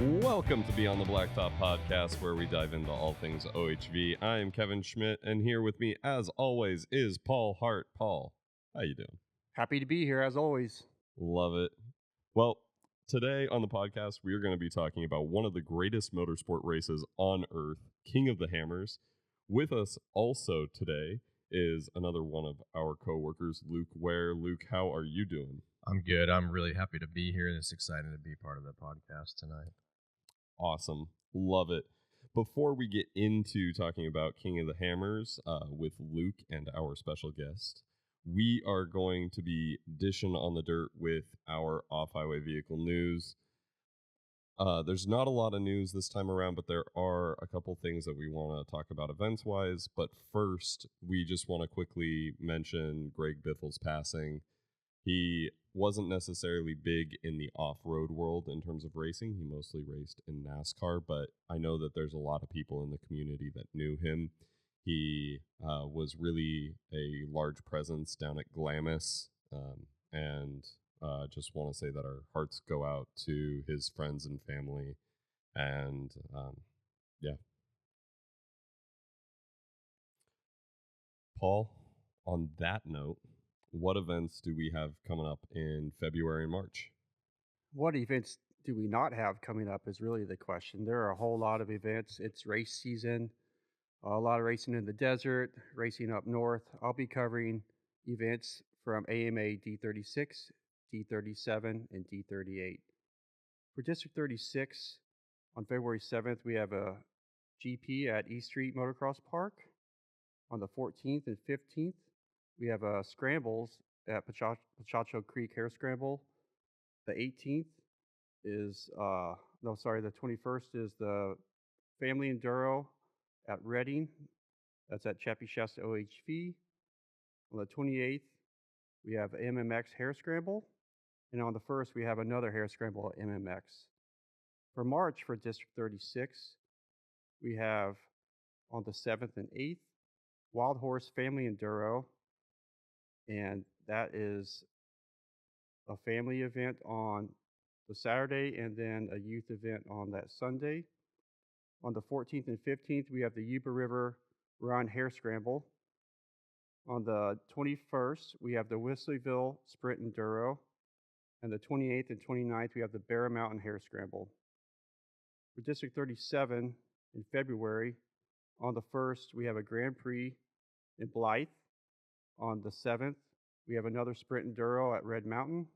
Welcome to Beyond the Blacktop podcast, where we dive into all things OHV. I am Kevin Schmidt, and here with me, as always, is Paul Hart. Paul, how you doing? Happy to be here, as always. Love it. Well, today on the podcast, we are going to be talking about one of the greatest motorsport races on Earth, King of the Hammers. With us also today is another one of our coworkers, Luke Ware. Luke, how are you doing? I'm good. I'm really happy to be here, and it's exciting to be part of the podcast tonight. Awesome. Love it. Before we get into talking about King of the Hammers with Luke and our special guest, we are going to be dishing on the dirt with our off-highway vehicle news. There's not a lot of news this time around, but there are a couple things that we want to talk about events-wise. But first, we just want to quickly mention Greg Biffle's passing. He wasn't necessarily big in the off-road world in terms of racing. He mostly raced in NASCAR, but I know that there's a lot of people in the community that knew him. He was really a large presence down at Glamis, and just want to say that our hearts go out to his friends and family, and yeah. Paul, on that note, what events do we have coming up in February and March? What events do we not have coming up is really the question. There are a whole lot of events. It's race season, a lot of racing in the desert, racing up north. I'll be covering events from AMA D36, D37, and D38. For District 36, on February 7th, we have a GP at East Street Motocross Park. On the 14th and 15th, we have scrambles at Pachacho Creek Hare Scramble. The 18th is, the 21st is the Family Enduro at Reading. That's at Chappie Shasta OHV. On the 28th, we have MMX Hare Scramble. And on the 1st, we have another Hare Scramble at MMX. For March, for District 36, we have on the 7th and 8th, Wild Horse Family Enduro. And that is a family event on the Saturday and then a youth event on that Sunday. On the 14th and 15th, we have the Yuba River Run Hare Scramble. On the 21st, we have the Whistlerville Sprint Enduro. And the 28th and 29th, we have the Bear Mountain Hare Scramble. For District 37 in February, on the 1st, we have a Grand Prix in Blythe. On the 7th, we have another Sprint Enduro at Red Mountain.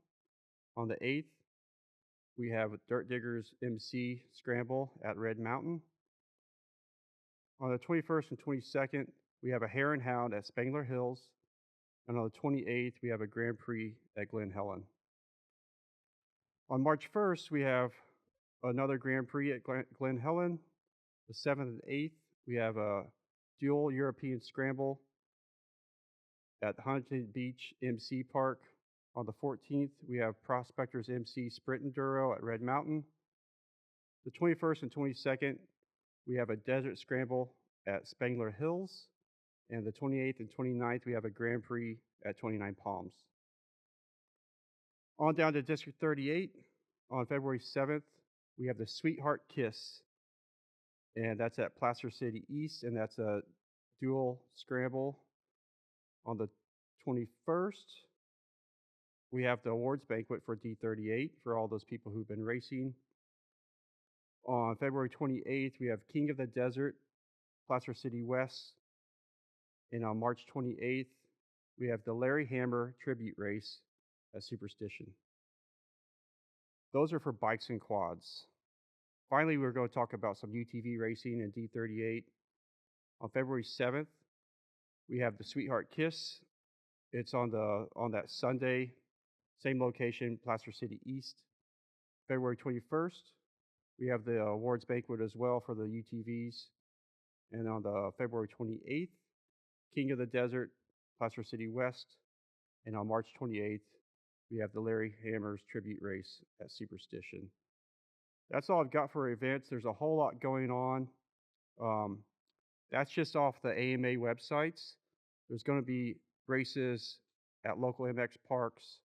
On the 8th, we have Dirt Diggers MC Scramble at Red Mountain. On the 21st and 22nd, we have a Hare and Hound at Spangler Hills. And on the 28th, we have a Grand Prix at Glen Helen. On March 1st, we have another Grand Prix at Glen Helen. The 7th and 8th, we have a dual European Scramble at Huntington Beach MC Park. On the 14th, we have Prospectors MC Sprint Enduro at Red Mountain. The 21st and 22nd, we have a Desert Scramble at Spangler Hills. And the 28th and 29th, we have a Grand Prix at 29 Palms. On down to District 38, on February 7th, we have the Sweetheart Kiss. And that's at Placer City East, and that's a dual scramble. On the 21st, we have the awards banquet for D38 for all those people who've been racing. On February 28th, we have King of the Desert, Placer City West. And on March 28th, we have the Larry Hammer Tribute Race at Superstition. Those are for bikes and quads. Finally, we're going to talk about some UTV racing in D38. On February 7th, we have the Sweetheart Kiss. It's on that Sunday, same location, Placer City East. February 21st, we have the awards banquet as well for the UTVs. And on the February 28th, King of the Desert, Placer City West. And on March 28th, we have the Larry Hammers Tribute Race at Superstition. That's all I've got for events. There's a whole lot going on. That's just off the AMA websites. There's going to be races at local MX parks.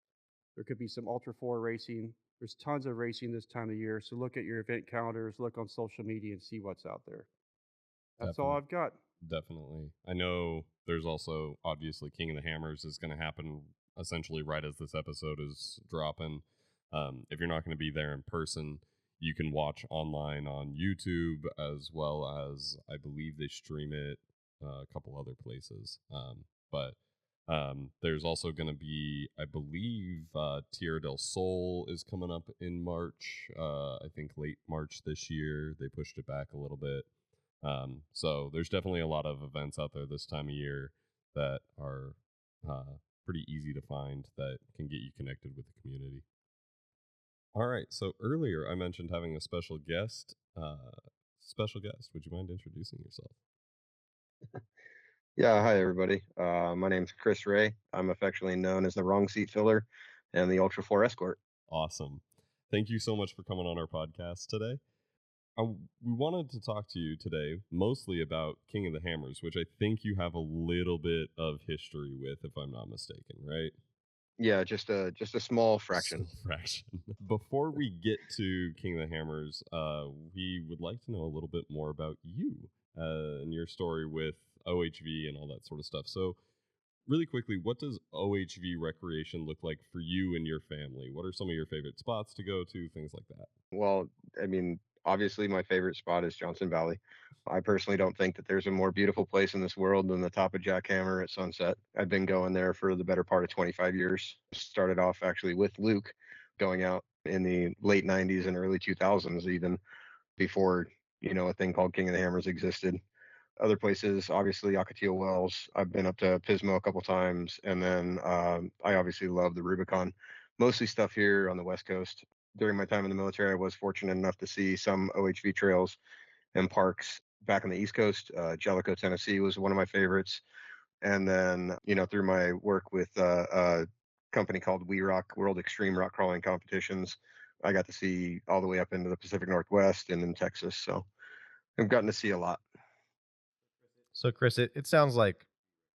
There could be some Ultra 4 racing There's tons of racing this time of year, so look at your event calendars, look on social media, and see what's out there. That's all Definitely. I've got. Definitely. I know there's also obviously King of the Hammers is going to happen essentially right as this episode is dropping. If you're not going to be there in person, you can watch online on YouTube as well as I believe they stream it a couple other places. But there's also going to be, I believe, Tierra del Sol is coming up in March. I think late March this year. They pushed it back a little bit. So there's definitely a lot of events out there this time of year that are pretty easy to find that can get you connected with the community. All right. So earlier I mentioned having a special guest. Would you mind introducing yourself? Yeah, hi everybody. My name's Chris Rea. I'm affectionately known as the wrong seat filler and the Ultra 4 escort. Awesome. Thank you so much for coming on our podcast today. We wanted to talk to you today mostly about King of the Hammers, which I think you have a little bit of history with, if I'm not mistaken, right? Yeah, just a small fraction. Small fraction. Before we get to King of the Hammers, we would like to know a little bit more about you and your story with OHV and all that sort of stuff. So, really quickly, what does OHV recreation look like for you and your family? What are some of your favorite spots to go to? Things like that. Well, I mean, obviously my favorite spot is Johnson Valley. I personally don't think that there's a more beautiful place in this world than the top of Jackhammer at sunset. I've been going there for the better part of 25 years. Started off actually with Luke going out in the late 90s and early 2000s, even before, a thing called King of the Hammers existed. Other places, obviously Ocotillo Wells. I've been up to Pismo a couple times, and then I obviously love the Rubicon. Mostly stuff here on the West Coast. During my time in the military, I was fortunate enough to see some OHV trails and parks back on the East Coast. Jellicoe, Tennessee was one of my favorites. And then, through my work with a company called We Rock, World Extreme Rock Crawling Competitions, I got to see all the way up into the Pacific Northwest and in Texas. So I've gotten to see a lot. So, Chris, it sounds like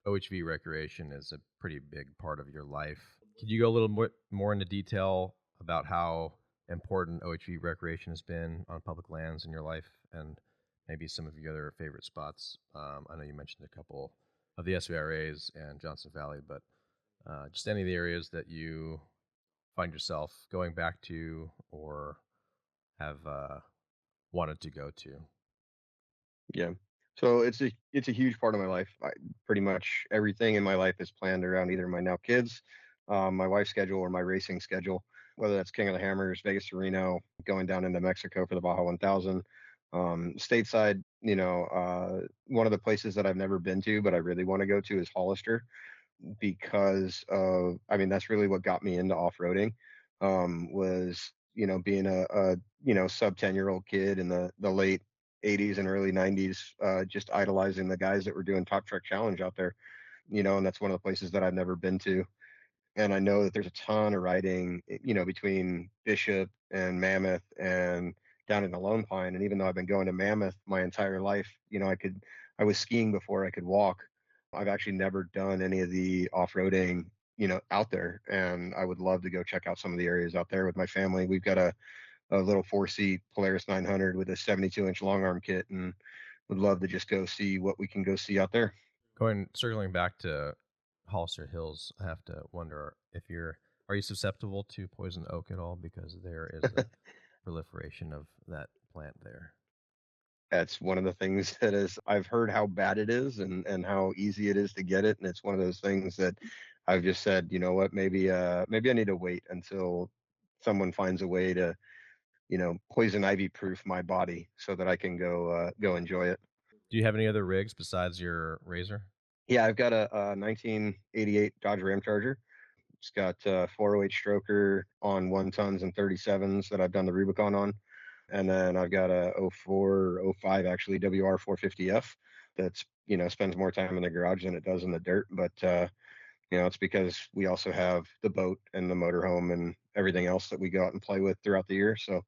OHV recreation is a pretty big part of your life. Could you go a little more into detail about how important OHV recreation has been on public lands in your life and maybe some of your other favorite spots? I know you mentioned a couple of the SVRAs and Johnson Valley, but just any of the areas that you find yourself going back to or have wanted to go to. Yeah. So it's a huge part of my life. Pretty much everything in my life is planned around either my now kids, my wife's schedule, or my racing schedule. Whether that's King of the Hammers, Vegas to Reno, going down into Mexico for the Baja 1000, stateside. One of the places that I've never been to, but I really want to go to is Hollister because of, I mean, that's really what got me into off-roading, was, being a sub 10-year-old kid in the late 80s and early 90s, just idolizing the guys that were doing Top Trek Challenge out there, and that's one of the places that I've never been to. And I know that there's a ton of riding, between Bishop and Mammoth and down in the Lone Pine. And even though I've been going to Mammoth my entire life, I was skiing before I could walk. I've actually never done any of the off-roading, out there. And I would love to go check out some of the areas out there with my family. We've got a little 4-seat Polaris 900 with a 72-inch long arm kit, and would love to just go see what we can go see out there. Circling back to Hollister Hills, I have to wonder if are you susceptible to poison oak at all, because there is a proliferation of that plant there. That's one of the things that is, I've heard how bad it is and how easy it is to get it. And it's one of those things that I've just said, you know what, maybe I need to wait until someone finds a way to, poison ivy proof my body so that I can go enjoy it. Do you have any other rigs besides your Razor? Yeah, I've got a 1988 Dodge Ram Charger. It's got 408 stroker on 1 tons and 37s that I've done the Rubicon on. And then I've got a '04, '05 actually WR 450F that's, spends more time in the garage than it does in the dirt. But, it's because we also have the boat and the motorhome and everything else that we go out and play with throughout the year. So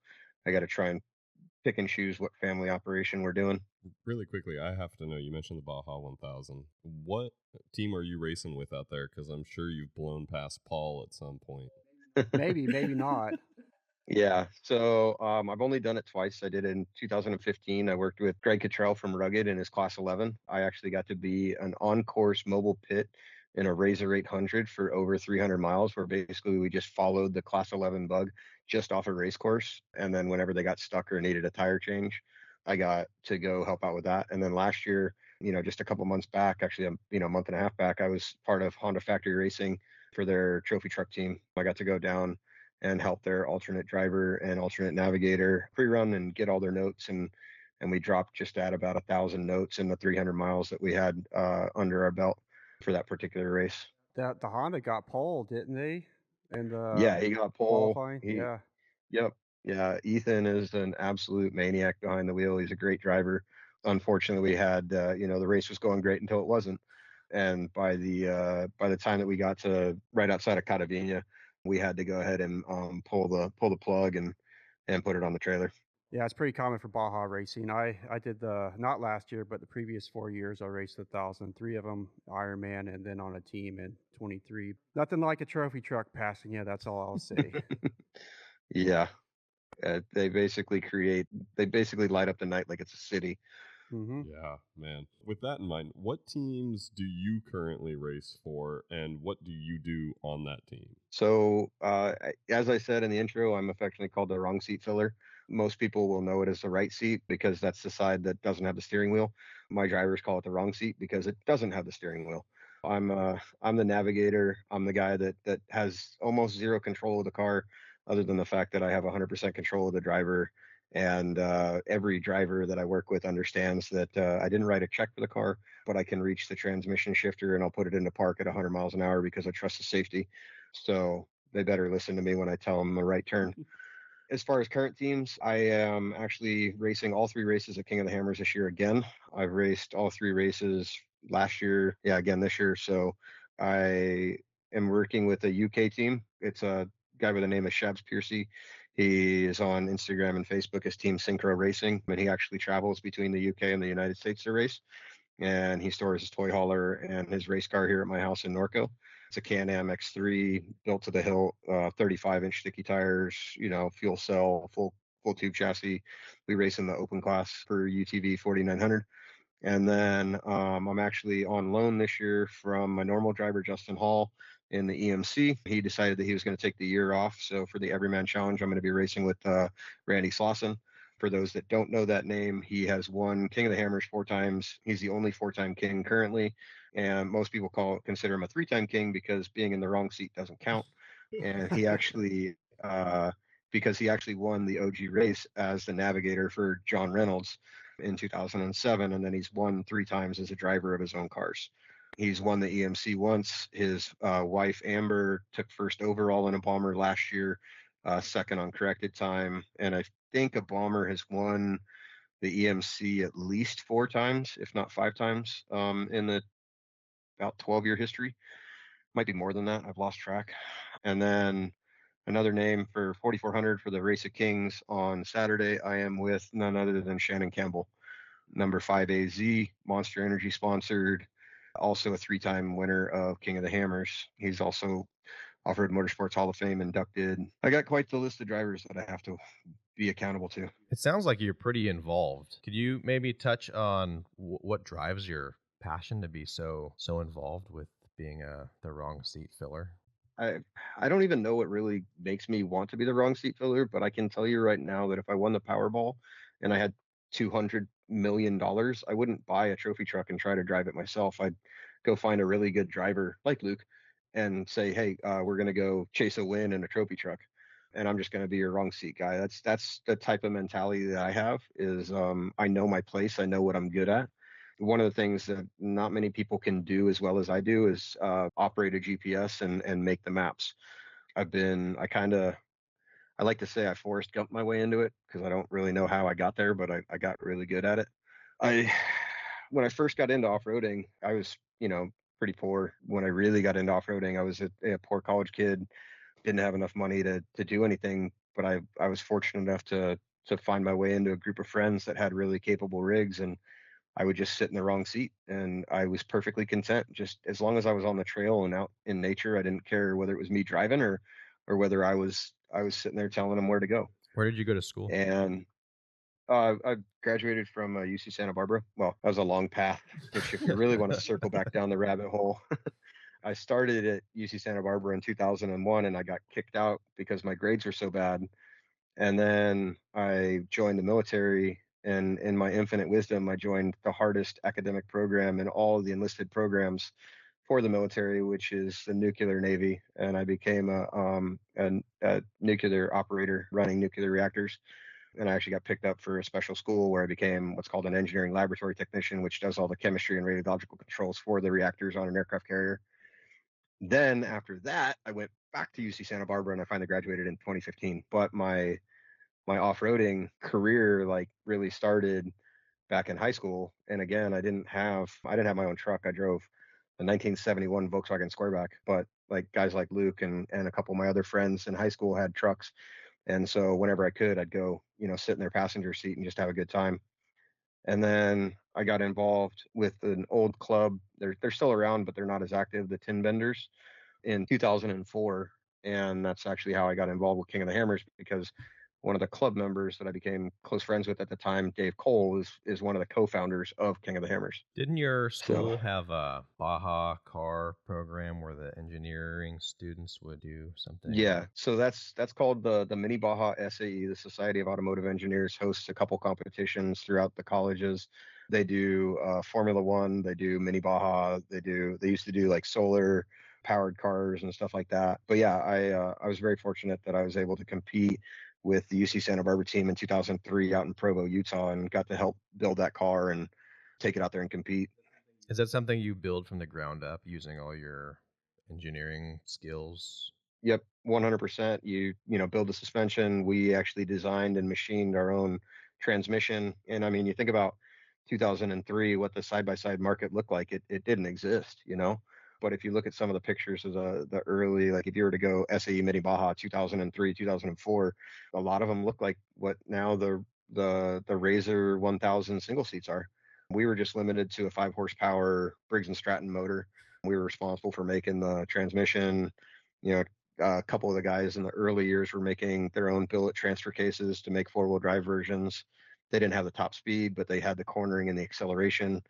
I got to try and pick and choose what family operation we're doing. Really quickly, I have to know, you mentioned the Baja 1000. What team are you racing with out there? Because I'm sure you've blown past Paul at some point. Maybe, maybe not. Yeah. So I've only done it twice. I did it in 2015. I worked with Greg Cottrell from Rugged in his class 11. I actually got to be an on-course mobile pit in a Razor 800 for over 300 miles, where basically we just followed the class 11 bug just off a race course. And then whenever they got stuck or needed a tire change, I got to go help out with that. And then last year, just a couple months back, actually, a month and a half back, I was part of Honda Factory Racing for their trophy truck team. I got to go down and help their alternate driver and alternate navigator pre-run and get all their notes, and we dropped just at about 1,000 notes in the 300 miles that we had under our belt for that particular race. That the Honda got pole, didn't they? In the Yeah, he got pole. qualifying? He Yeah. Yep. Yeah, Ethan is an absolute maniac behind the wheel. He's a great driver. Unfortunately, we had the race was going great until it wasn't. And by the time that we got to right outside of Catavina, we had to go ahead and pull the plug and put it on the trailer. Yeah, it's pretty common for Baja racing. I did the not last year, but the previous 4 years I raced 1,000, three of them Ironman, and then on a team in 23. Nothing like a trophy truck passing you. That's all I'll say. Yeah, they basically light up the night like it's a city. Hmm. Yeah, man. With that in mind, what teams do you currently race for, and what do you do on that team? So, as I said in the intro, I'm affectionately called the wrong seat filler. Most people will know it as the right seat because that's the side that doesn't have the steering wheel. My drivers call it the wrong seat because it doesn't have the steering wheel. I'm the navigator. I'm the guy that has almost zero control of the car, other than the fact that I have 100% control of the driver. And every driver that I work with understands that I didn't write a check for the car, but I can reach the transmission shifter and I'll put it into park at 100 miles an hour because I trust the safety. So they better listen to me when I tell them the right turn. As far as current teams, I am actually racing all three races at King of the Hammers this year again. I've raced all three races last year, yeah, again this year. So I am working with a UK team. It's a guy by the name of Shabs Piercy. He is on Instagram and Facebook as Team Synchro Racing, and he actually travels between the UK and the United States to race. And he stores his toy hauler and his race car here at my house in Norco. It's a Can-Am X3 built to the hilt, 35-inch sticky tires, fuel cell, full tube chassis. We race in the open class for UTV 4900. And then I'm actually on loan this year from my normal driver, Justin Hall, in the EMC. He decided that he was going to take the year off. So for the Everyman Challenge, I'm going to be racing with Randy Slauson. For those that don't know that name, he has won King of the Hammers 4 times. He's the only 4-time king currently. And most people consider him a 3-time king because being in the wrong seat doesn't count. And he actually, because he actually won the OG race as the navigator for John Reynolds in 2007, and then he's won 3 times as a driver of his own cars. He's won the EMC once. His wife Amber took first overall in a bomber last year, second on corrected time, and I think a bomber has won the EMC at least 4 times, if not 5 times, in the about 12-year history. Might be more than that. I've lost track. And then another name for 4,400 for the Race of Kings on Saturday, I am with none other than Shannon Campbell, number 5AZ, Monster Energy sponsored, also a 3-time winner of King of the Hammers. He's also Off-Road Motorsports Hall of Fame inducted. I got quite the list of drivers that I have to be accountable to. It sounds like you're pretty involved. Could you maybe touch on what drives your passion to be so involved with being the wrong seat filler? I I don't even know what really makes me want to be the wrong seat filler, but I can tell you right now that if I won the Powerball and I had $200 million, I wouldn't buy a trophy truck and try to drive it myself. I'd go find a really good driver like Luke and say, "Hey, we're gonna go chase a win in a trophy truck, and I'm just gonna be your wrong seat guy." That's the type of mentality that I have. Is I know my place. I know what I'm good at. One of the things that not many people can do as well as I do is operate a GPS and make the maps. I like to say I Forrest Gump my way into it because I don't really know how I got there, but I got really good at it. I When I first got into off-roading, I was, pretty poor. When I really got into off-roading, I was a poor college kid, didn't have enough money to do anything, but I was fortunate enough to find my way into a group of friends that had really capable rigs, and I would just sit in the wrong seat and I was perfectly content. Just as long as I was on the trail and out in nature, I didn't care whether it was me driving or whether I was I was sitting there telling them where to go. Where did you go to school? And I graduated from UC Santa Barbara. Well, that was a long path, which if you really want to circle back down the rabbit hole, I started at UC Santa Barbara in 2001 and I got kicked out because my grades were so bad. And then I joined the military. And in my infinite wisdom, I joined the hardest academic program in all of the enlisted programs for the military, which is the nuclear navy. And I became a nuclear operator running nuclear reactors. And I actually got picked up for a special school where I became what's called an engineering laboratory technician, which does all the chemistry and radiological controls for the reactors on an aircraft carrier. Then after that, I went back to UC Santa Barbara and I finally graduated in 2015. But my off-roading career like really started back in high school. And again, I didn't have my own truck. I drove a 1971 Volkswagen Squareback, but like guys like Luke and a couple of my other friends in high school had trucks. And so whenever I could, I'd go, sit in their passenger seat and just have a good time. And then I got involved with an old club. They're still around, but they're not as active, the Tin Benders, in 2004. And that's actually how I got involved with King of the Hammers, because one of the club members that I became close friends with at the time, Dave Cole, is one of the co-founders of King of the Hammers. Didn't your So school have a Baja car program where the engineering students would do something? yeah, so that's called the Mini Baja SAE. The Society of Automotive Engineers hosts a couple competitions throughout the colleges. They do Formula One, they do Mini Baja, they used to do like solar powered cars and stuff like that. But yeah, I was very fortunate that I was able to compete with the UC Santa Barbara team in 2003 out in Provo, Utah, and got to help build that car and take it out there and compete. Is that something you build from the ground up using all your engineering skills? Yep, 100%. You build the suspension. We actually designed and machined our own transmission. And I mean, you think about 2003, what the side by side market looked like. It didn't exist. But if you look at some of the pictures of the early, like if you were to go SAE Mini Baja 2003, 2004, a lot of them look like what now the Razor 1000 single seats are. We were just limited to a 5 horsepower Briggs and Stratton motor. We were responsible for making the transmission. You know, a couple of the guys in the early years were making their own billet transfer cases to make 4-wheel drive versions. They didn't have the top speed, but they had the cornering and the acceleration.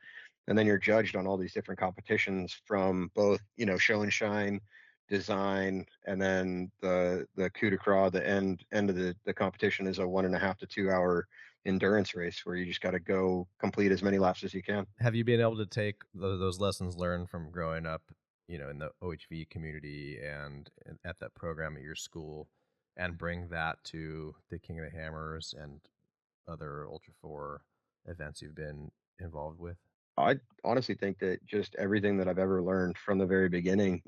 And then you're judged on all these different competitions from both, show and shine, design, and then the coup de grace, the end of the competition is a 1.5 to 2 hour endurance race where you just got to go complete as many laps as you can. Have you been able to take those lessons learned from growing up, in the OHV community and at that program at your school, and bring that to the King of the Hammers and other Ultra 4 events you've been involved with? I honestly think that just everything that I've ever learned from the very beginning,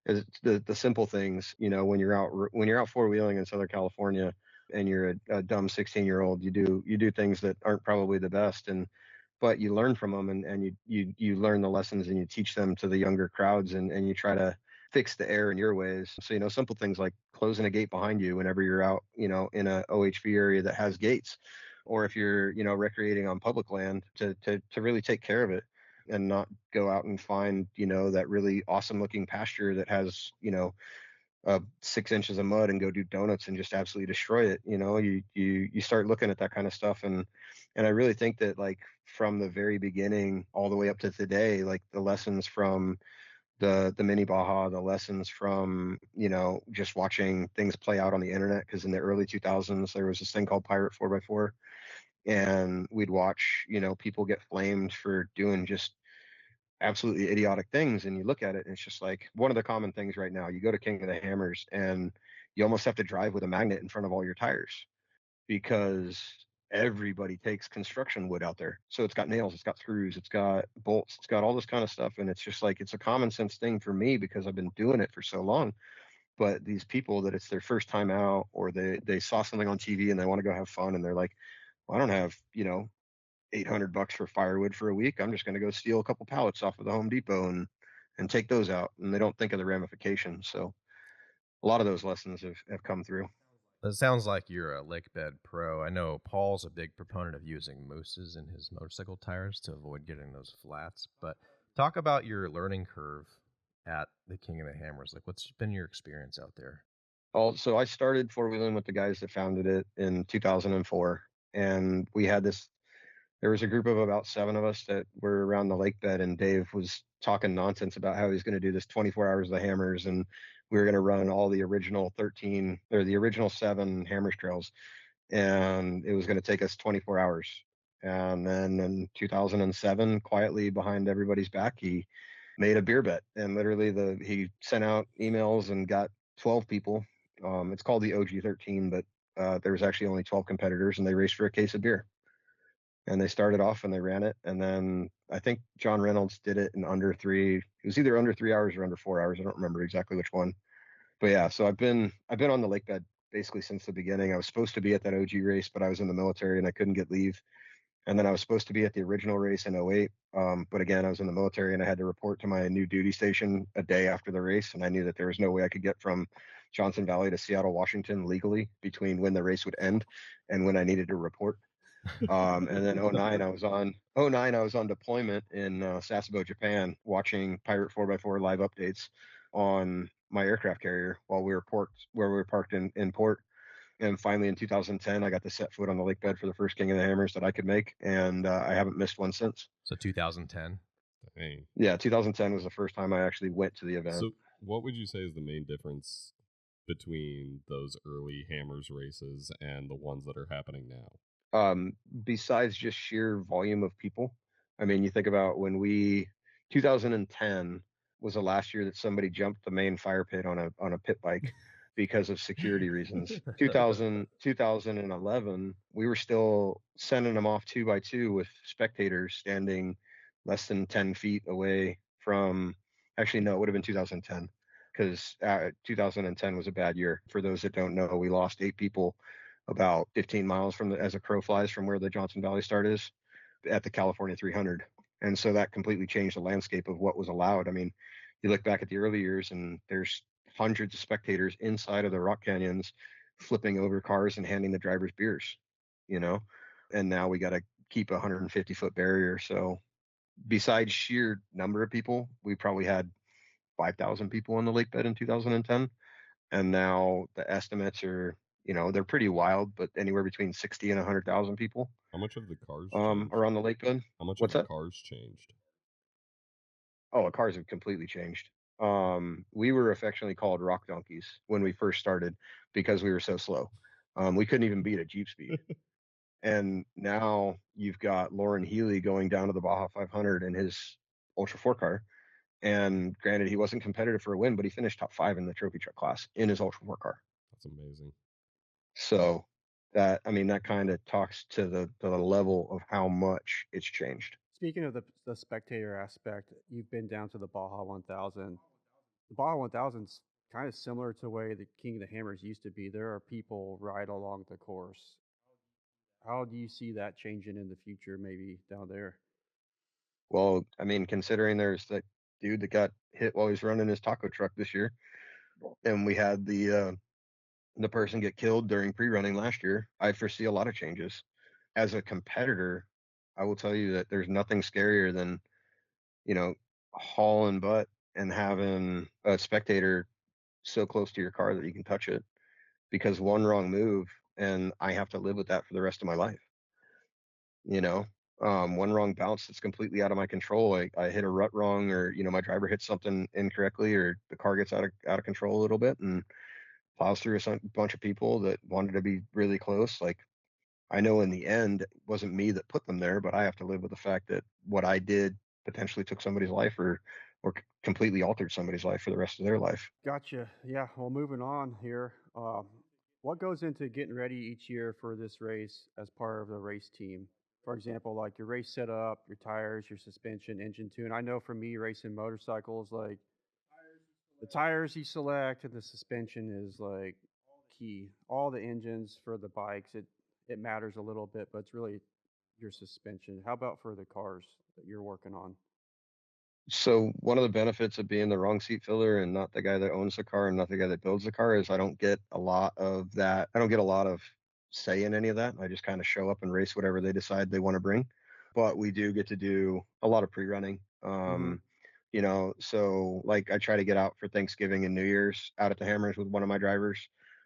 is the simple things. When you're out four wheeling in Southern California and you're a dumb 16-year-old, you do things that aren't probably the best, but you learn from them, and you learn the lessons and you teach them to the younger crowds, and you try to fix the error in your ways. So simple things like closing a gate behind you whenever you're out, in a OHV area that has gates, or if you're recreating on public land, to really take care of it and not go out and find that really awesome looking pasture that has 6 inches of mud and go do donuts and just absolutely destroy it. You start looking at that kind of stuff, and I really think that, like, from the very beginning all the way up to today, like the lessons from the mini Baja, the lessons from just watching things play out on the internet, because in the early 2000s there was this thing called Pirate 4x4, and we'd watch people get flamed for doing just absolutely idiotic things. And you look at it and it's just like one of the common things right now. You go to King of the Hammers and you almost have to drive with a magnet in front of all your tires, because everybody takes construction wood out there. So it's got nails, it's got screws, it's got bolts, it's got all this kind of stuff. And it's just like, it's a common sense thing for me because I've been doing it for so long. But these people that it's their first time out, or they saw something on TV and they want to go have fun, and they're like, well, I don't have, $800 for firewood for a week. I'm just going to go steal a couple pallets off of the Home Depot and take those out. And they don't think of the ramifications. So a lot of those lessons have come through. It sounds like you're a lake bed pro. I know Paul's a big proponent of using mooses in his motorcycle tires to avoid getting those flats. But talk about your learning curve at the King of the Hammers. Like, what's been your experience out there? So I started four wheeling with the guys that founded it in 2004, and we had this. There was a group of about seven of us that were around the lake bed, and Dave was talking nonsense about how he's going to do this 24 hours of the hammers, and we were going to run all the original 13 or the original seven hammers trails, and it was going to take us 24 hours. And then in 2007, quietly behind everybody's back, he made a beer bet, and literally he sent out emails and got 12 people. It's called the OG 13, but there was actually only 12 competitors, and they raced for a case of beer. And they started off and they ran it, and then I think John Reynolds did it in under three. It was either under 3 hours or under 4 hours. I don't remember exactly which one. But yeah, so I've been on the lake bed basically since the beginning. I was supposed to be at that OG race, but I was in the military and I couldn't get leave. And then I was supposed to be at the original race in '08. But again, I was in the military and I had to report to my new duty station a day after the race. And I knew that there was no way I could get from Johnson Valley to Seattle, Washington legally between when the race would end and when I needed to report. And then '09 I was on deployment in Sasebo, Japan, watching Pirate 4x4 live updates on my aircraft carrier while we were parked in port. And finally, in 2010, I got to set foot on the lake bed for the first King of the Hammers that I could make, and I haven't missed one since. So 2010. Dang. Yeah, 2010 was the first time I actually went to the event. So, what would you say is the main difference between those early Hammers races and the ones that are happening now? Besides just sheer volume of people, I mean, you think about 2010 was the last year that somebody jumped the main fire pit on a pit bike because of security reasons. 2011, we were still sending them off two by two with spectators standing less than 10 feet away from. Actually, no, it would have been 2010 because 2010 was a bad year. For those that don't know, we lost 8 people about 15 miles from as a crow flies from where the Johnson Valley start is at the California 300. And so that completely changed the landscape of what was allowed. I mean, you look back at the early years and there's hundreds of spectators inside of the rock canyons flipping over cars and handing the drivers beers, you know, and now we got to keep a 150-foot barrier. So besides sheer number of people, we probably had 5,000 people on the lake bed in 2010. And now the estimates are, they're pretty wild, but anywhere between 60 and 100,000 people How much have the cars changed? are on the lake bed. How much What's have the that? cars changed? Oh, the cars have completely changed. We were affectionately called rock donkeys when we first started because we were so slow. We couldn't even beat a Jeep speed. And now you've got Lauren Healy going down to the Baja 500 in his Ultra 4 car. And granted, he wasn't competitive for a win, but he finished top 5 in the trophy truck class in his Ultra 4 car. That's amazing. So that kind of talks to the level of how much it's changed. Speaking of the spectator aspect, you've been down to the Baja 1000. The Baja 1000's kind of similar to the way the King of the Hammers used to be. There are people right along the course. How do you see that changing in the future, maybe down there? Well, I mean, considering there's that dude that got hit while he's running his taco truck this year, and we had the person get killed during pre-running last year, I foresee a lot of changes. As a competitor, I will tell you that there's nothing scarier than, you know, hauling butt and having a spectator so close to your car that you can touch it, because one wrong move and I have to live with that for the rest of my life. You know, one wrong bounce that's completely out of my control. I hit a rut wrong, or my driver hits something incorrectly, or the car gets out of control a little bit and plows through bunch of people that wanted to be really close. Like, I know in the end it wasn't me that put them there, but I have to live with the fact that what I did potentially took somebody's life, or completely altered somebody's life for the rest of their life. Gotcha. Yeah. Well, moving on here. What goes into getting ready each year for this race as part of the race team? For example, like your race setup, your tires, your suspension, engine tune. I know for me, racing motorcycles, like the tires you select and the suspension is like key. All the engines for the bikes, it matters a little bit, but it's really your suspension. How about for the cars that you're working on? So one of the benefits of being the wrong seat filler and not the guy that owns the car and not the guy that builds the car is I don't get a lot of that. I don't get a lot of say in any of that. I just kind of show up and race whatever they decide they want to bring. But we do get to do a lot of pre-running. Hmm. So like I try to get out for Thanksgiving and New Year's out at the Hammers with one of my drivers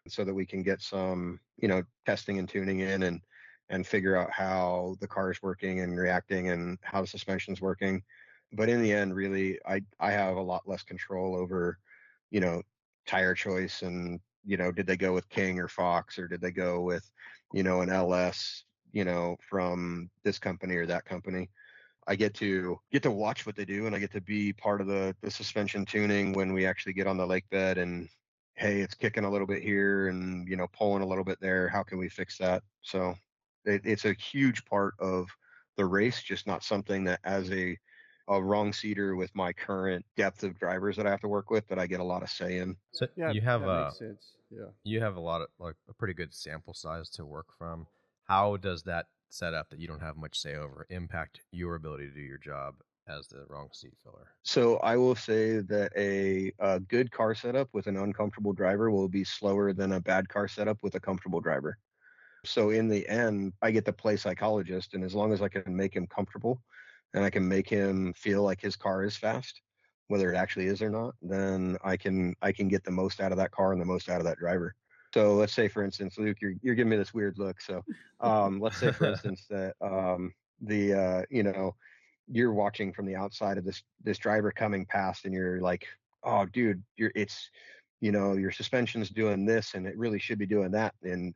so that we can get some, testing and tuning in and figure out how the car is working and reacting and how the suspension's working. But in the end, really, I have a lot less control over, you know, tire choice and, did they go with King or Fox or did they go with, an LS, from this company or that company. I get to watch what they do, and I get to be part of the suspension tuning when we actually get on the lake bed and hey, it's kicking a little bit here and pulling a little bit there. How can we fix that? So it's a huge part of the race, just not something that as a wrong seater with my current depth of drivers that I have to work with that I get a lot of say in. So Yeah, you have that makes sense. Yeah. you have a lot of like a pretty good sample size to work from. How does that setup that you don't have much say over impact your ability to do your job as the wrong seat filler? So I will say that a good car setup with an uncomfortable driver will be slower than a bad car setup with a comfortable driver. So in the end, I get to play psychologist, and as long as I can make him comfortable and I can make him feel like his car is fast, whether it actually is or not, then I can get the most out of that car and the most out of that driver. So let's say, for instance, Luke, you're giving me this weird look. So let's say, for instance, that the you're watching from the outside of this driver coming past, and you're like, oh, dude, your suspension's doing this and it really should be doing that, and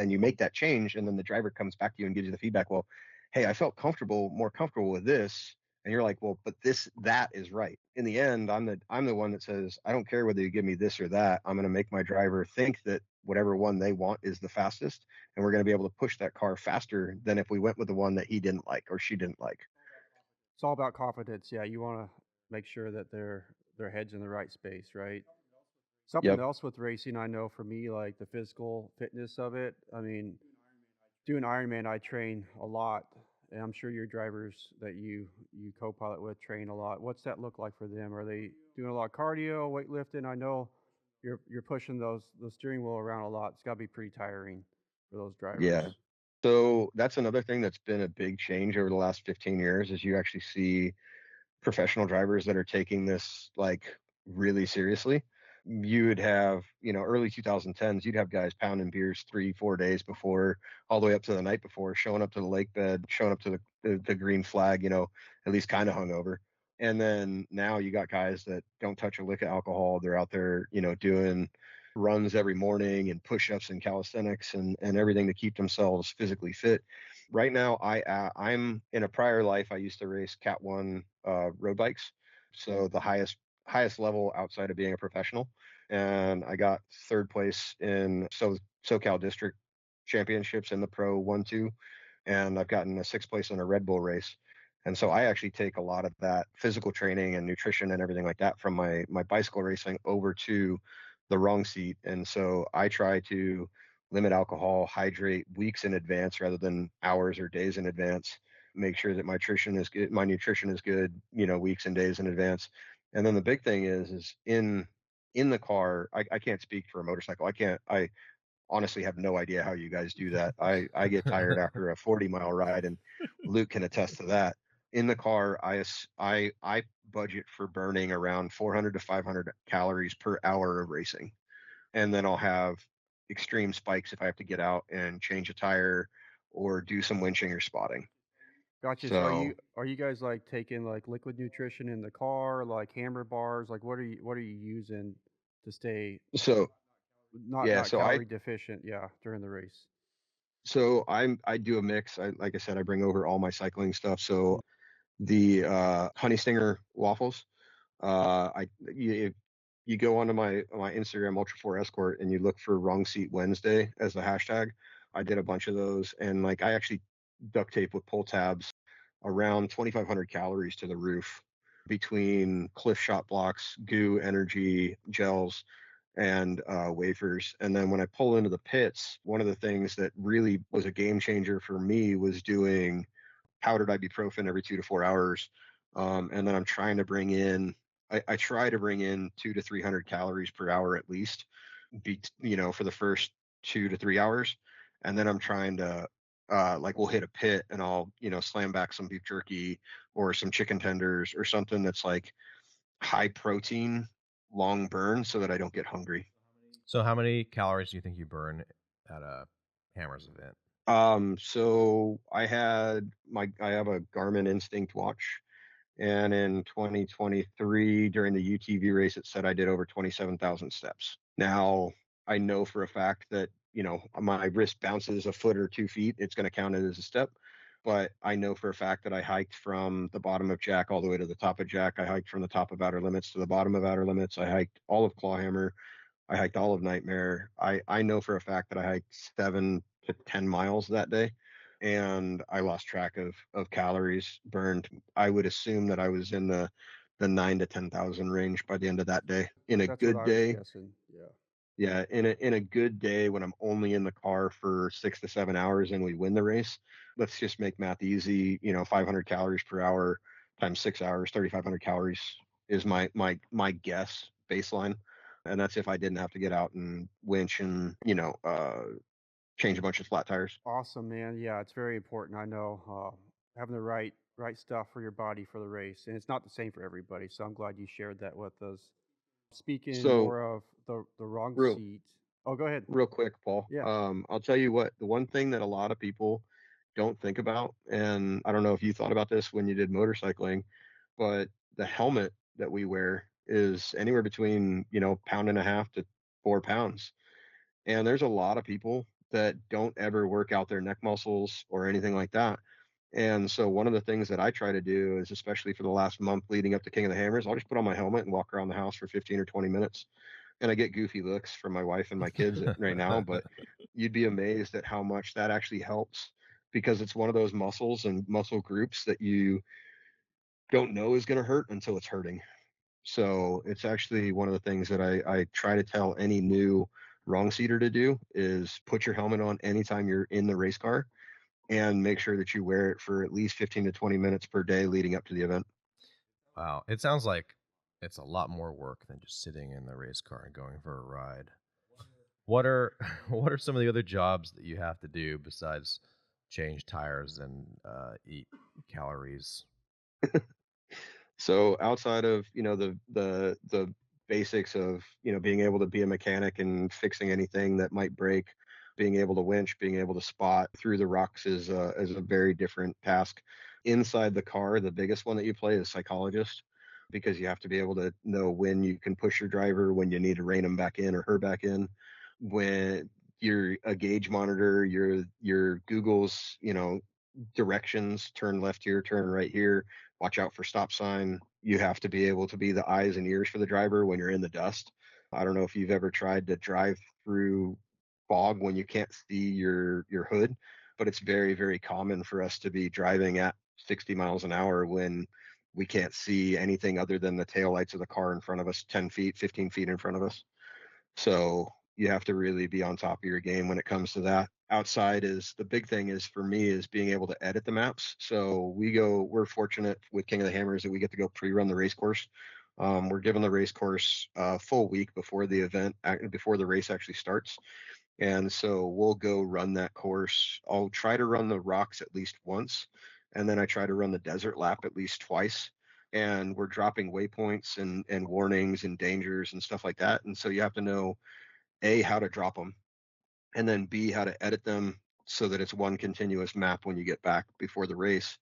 you make that change, and then the driver comes back to you and gives you the feedback, well, hey, I felt more comfortable with this, and you're like, well, but that is right. In the end, I'm the one that says, I don't care whether you give me this or that, I'm going to make my driver think that whatever one they want is the fastest, and we're going to be able to push that car faster than if we went with the one that he didn't like or she didn't like. It's all about confidence. Yeah, you want to make sure that their head's in the right space, right? Something Yep. else with racing, I know for me, like the physical fitness of it. I mean, doing Ironman, I train a lot, and I'm sure your drivers that you co-pilot with train a lot. What's that look like for them? Are they doing a lot of cardio, weightlifting? I know you're pushing the steering wheel around a lot. It's got to be pretty tiring for those Yeah. drivers. So that's another thing that's been a big change over the last 15 years is you actually see professional drivers that are taking this like really seriously. You would have, early 2010s, you'd have guys pounding beers 3, 4 days before, all the way up to the night before, showing up to the lake bed, showing up to the green flag, at least kind of hungover. And then now you got guys that don't touch a lick of alcohol. They're out there, doing runs every morning and push-ups and calisthenics and everything to keep themselves physically fit. Right now, I'm in a prior life. I used to race Cat 1 road bikes, so the highest level outside of being a professional, and I got third place in SoCal District Championships in the Pro 1-2, and I've gotten a sixth place in a Red Bull race. And so I actually take a lot of that physical training and nutrition and everything like that from my bicycle racing over to the wrong seat. And so I try to limit alcohol, hydrate weeks in advance rather than hours or days in advance. Make sure that my nutrition is good, weeks and days in advance. And then the big thing is in the car, I can't speak for a motorcycle. I honestly have no idea how you guys do that. I get tired after a 40-mile ride, and Luke can attest to that. In the car, I budget for burning around 400 to 500 calories per hour of racing, and then I'll have extreme spikes if I have to get out and change a tire or do some winching or spotting. Gotcha. So So are you guys like taking like liquid nutrition in the car, like hammer bars? Like what are you using to stay so not yeah, not calorie deficient? Yeah, during the race. I do a mix. Like I said, I bring over all my cycling stuff. So the honey stinger waffles. If you go onto my Instagram Ultra 4 Escort and you look for Wrong Seat Wednesday as the hashtag, I did a bunch of those, and like I actually duct tape with pull tabs around 2,500 calories to the roof between Cliff Shot blocks, goo, energy gels, and wafers. And then when I pull into the pits, one of the things that really was a game changer for me was doing powdered ibuprofen every 2 to 4 hours. And then I'm trying to bring in, I try to bring in 200 to 300 calories per hour at least, for the first 2 to 3 hours. And then I'm trying to, like we'll hit a pit and I'll, slam back some beef jerky or some chicken tenders or something that's like high protein, long burn so that I don't get hungry. So how many calories do you think you burn at a Hammers event? So I have a Garmin Instinct watch, and in 2023 during the UTV race, it said I did over 27,000 steps. Now I know for a fact that my wrist bounces a foot or 2 feet, it's going to count it as a step. But I know for a fact that I hiked from the bottom of Jack all the way to the top of Jack. I hiked from the top of Outer Limits to the bottom of Outer Limits. I hiked all of Clawhammer. I hiked all of Nightmare. I know for a fact that I hiked 7 to 10 miles that day, and I lost track of calories burned. I would assume that I was in the 9 to 10,000 range by the end of that day. In a That's what good I was day, guessing. Yeah. yeah, in a good day when I'm only in the car for 6 to 7 hours and we win the race, let's just make math easy. 500 calories per hour times 6 hours, 3,500 calories is my guess baseline, and that's if I didn't have to get out and winch and change a bunch of flat tires. Awesome, man. Yeah, it's very important. I know having the right stuff for your body for the race, and it's not the same for everybody. So I'm glad you shared that with us. Speaking So more of the wrong real seat. Oh, go ahead. real quick, Paul. Yeah. I'll tell you what, the one thing that a lot of people don't think about, and I don't know if you thought about this when you did motorcycling, but the helmet that we wear is anywhere between, pound and a half to 4 pounds. And there's a lot of people that don't ever work out their neck muscles or anything like that. And so one of the things that I try to do is, especially for the last month leading up to King of the Hammers, I'll just put on my helmet and walk around the house for 15 or 20 minutes. And I get goofy looks from my wife and my kids right now, but you'd be amazed at how much that actually helps, because it's one of those muscles and muscle groups that you don't know is going to hurt until it's hurting. So it's actually one of the things that I try to tell any new wrong seater to do is put your helmet on anytime you're in the race car, and make sure that you wear it for at least 15 to 20 minutes per day leading up to the event. Wow, it sounds like it's a lot more work than just sitting in the race car and going for a ride. What are what are some of the other jobs that you have to do besides change tires and eat calories? So outside of the basics of being able to be a mechanic and fixing anything that might break, being able to winch, being able to spot through the rocks is a very different task. Inside the car, the biggest one that you play is psychologist, because you have to be able to know when you can push your driver, when you need to rein him back in or her back in, when you're a gauge monitor, your Google's directions, turn left here, turn right here, watch out for stop sign. You have to be able to be the eyes and ears for the driver when you're in the dust. I don't know if you've ever tried to drive through fog when you can't see your hood, but it's very, very common for us to be driving at 60 miles an hour when we can't see anything other than the taillights of the car in front of us, 10 feet, 15 feet in front of us. So you have to really be on top of your game when it comes to that. Outside is the big thing is for me is being able to edit the maps. So we're fortunate with King of the Hammers that we get to go pre-run the race course. We're given the race course a full week before the event, before the race actually starts. And so we'll go run that course. I'll try to run the rocks at least once, and then I try to run the desert lap at least twice. And we're dropping waypoints and warnings and dangers and stuff like that. And so you have to know A, how to drop them, and then B, how to edit them so that it's one continuous map when you get back before the race.